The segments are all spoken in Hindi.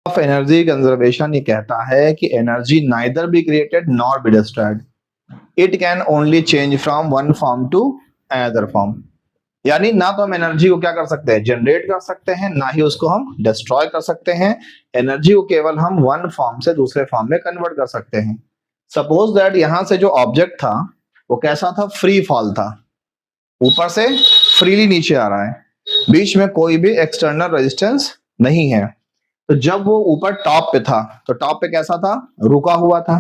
ऑफ एनर्जी कंजर्वेशन ये कहता है कि energy neither be created nor be destroyed, it can only change from one form to another form. यानी ना तो हम एनर्जी को क्या कर सकते हैं, जनरेट कर सकते हैं, ना ही उसको हम डिस्ट्रॉय कर सकते हैं। एनर्जी को केवल हम वन फॉर्म से दूसरे फॉर्म में कन्वर्ट कर सकते हैं। सपोज दैट यहां से जो ऑब्जेक्ट था वो कैसा था, फ्री फॉल था, ऊपर से फ्रीली नीचे आ रहा है, बीच में कोई भी एक्सटर्नल रेजिस्टेंस नहीं है। तो जब वो ऊपर टॉप पे था तो टॉप पे कैसा था, रुका हुआ था।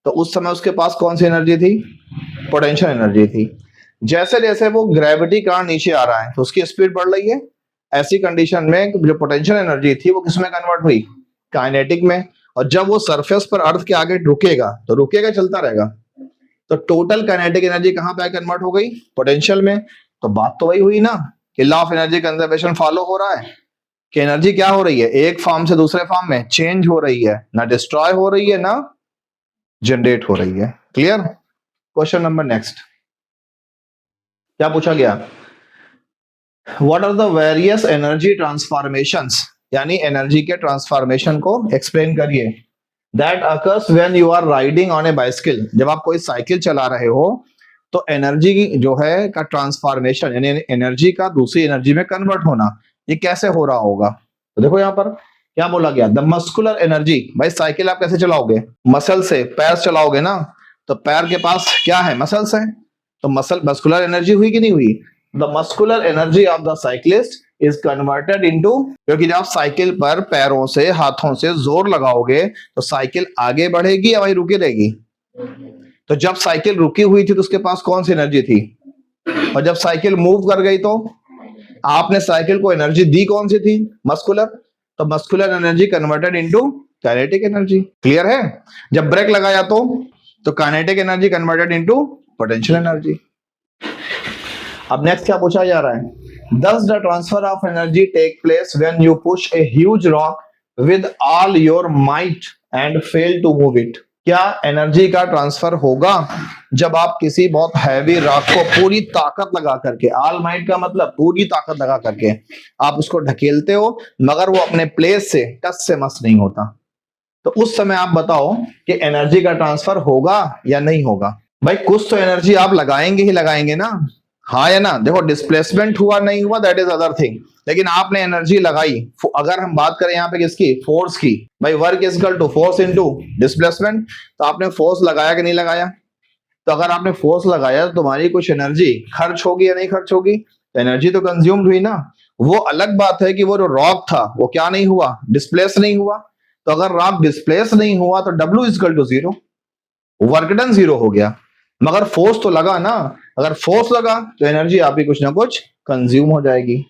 तो उस समय उसके पास कौन सी एनर्जी थी, पोटेंशियल एनर्जी थी। जैसे जैसे वो ग्रेविटी का नीचे आ रहा है तो उसकी स्पीड बढ़ रही है। ऐसी कंडीशन में जो पोटेंशियल एनर्जी थी वो किसमें कन्वर्ट हुई, काइनेटिक में। और जब वो सरफेस पर अर्थ के आगे रुकेगा तो रुकेगा, चलता रहेगा। तो टोटल काइनेटिक एनर्जी कहां पे कन्वर्ट हो गई, पोटेंशियल में। तो बात तो वही हुई ना कि law of energy conservation follow हो रहा है कि एनर्जी क्या हो रही है, एक फॉर्म से दूसरे फॉर्म में चेंज हो रही है, ना डिस्ट्रॉय हो रही है ना जनरेट हो रही है। क्लियर। क्वेश्चन नंबर नेक्स्ट, क्या पूछा गया, what are the various energy transformations, यानी एनर्जी के ट्रांसफॉर्मेशन को एक्सप्लेन करिए। That occurs when you are riding on a bicycle, जब आप कोई साइकिल चला रहे हो तो एनर्जी जो है का ट्रांसफॉर्मेशन यानी एनर्जी का दूसरी एनर्जी में कन्वर्ट होना, ये कैसे हो रहा होगा। तो देखो यहाँ पर क्या बोला गया, द मस्कुलर एनर्जी। भाई साइकिल आप कैसे चलाओगे, मसल से, पैर चलाओगे ना। तो पैर के पास क्या है, मसल्स है। तो मस्कुलर एनर्जी हुई कि नहीं हुई। The muscular energy of the cyclist is converted into, क्योंकि जब आप साइकिल पर पैरों से हाथों से जोर लगाओगे तो साइकिल आगे बढ़ेगी या वही रुकी रहेगी। तो जब साइकिल रुकी हुई थी तो उसके पास कौन सी एनर्जी थी, और जब साइकिल मूव कर गई तो आपने साइकिल को एनर्जी दी कौन सी थी, मस्कुलर। तो muscular energy converted into kinetic energy. Clear है। जब ब्रेक लगाया तो kinetic energy converted into potential energy. अब नेक्स्ट क्या पूछा जा रहा है, thus the transfer of energy take place when you push a huge rock with all your might and fail to move it। क्या एनर्जी का ट्रांसफर होगा जब आप किसी बहुत हैवी रॉक को पूरी ताकत लगा करके, ऑल माइट का मतलब पूरी ताकत लगा करके आप उसको ढकेलते हो, मगर वो अपने प्लेस से टस से मस नहीं होता। तो उस समय आप बताओ कि एनर्जी का ट्रांसफर होगा या नहीं होगा। भाई कुछ तो एनर्जी आप लगाएंगे ही लगाएंगे ना, हाँ या ना। देखो डिस्प्लेसमेंट हुआ नहीं हुआ दैट इज अदर थिंग, लेकिन आपने एनर्जी लगाई। अगर हम बात करें यहाँ पे किसकी, फोर्स की, भाई work is equal to force into displacement. तो आपने फोर्स लगाया कि नहीं लगाया। तो अगर आपने फोर्स लगाया तो तुम्हारी कुछ एनर्जी खर्च होगी या नहीं खर्च होगी, तो एनर्जी तो कंज्यूम्ड हुई ना। वो अलग बात है कि वो जो रॉक था वो क्या नहीं हुआ, डिस्प्लेस नहीं हुआ। तो अगर रॉक डिस्प्लेस नहीं हुआ तो W is equal to 0, work done 0 हो गया। मगर फोर्स तो लगा ना, अगर फोर्स लगा तो एनर्जी आपकी कुछ ना कुछ कंज्यूम हो जाएगी।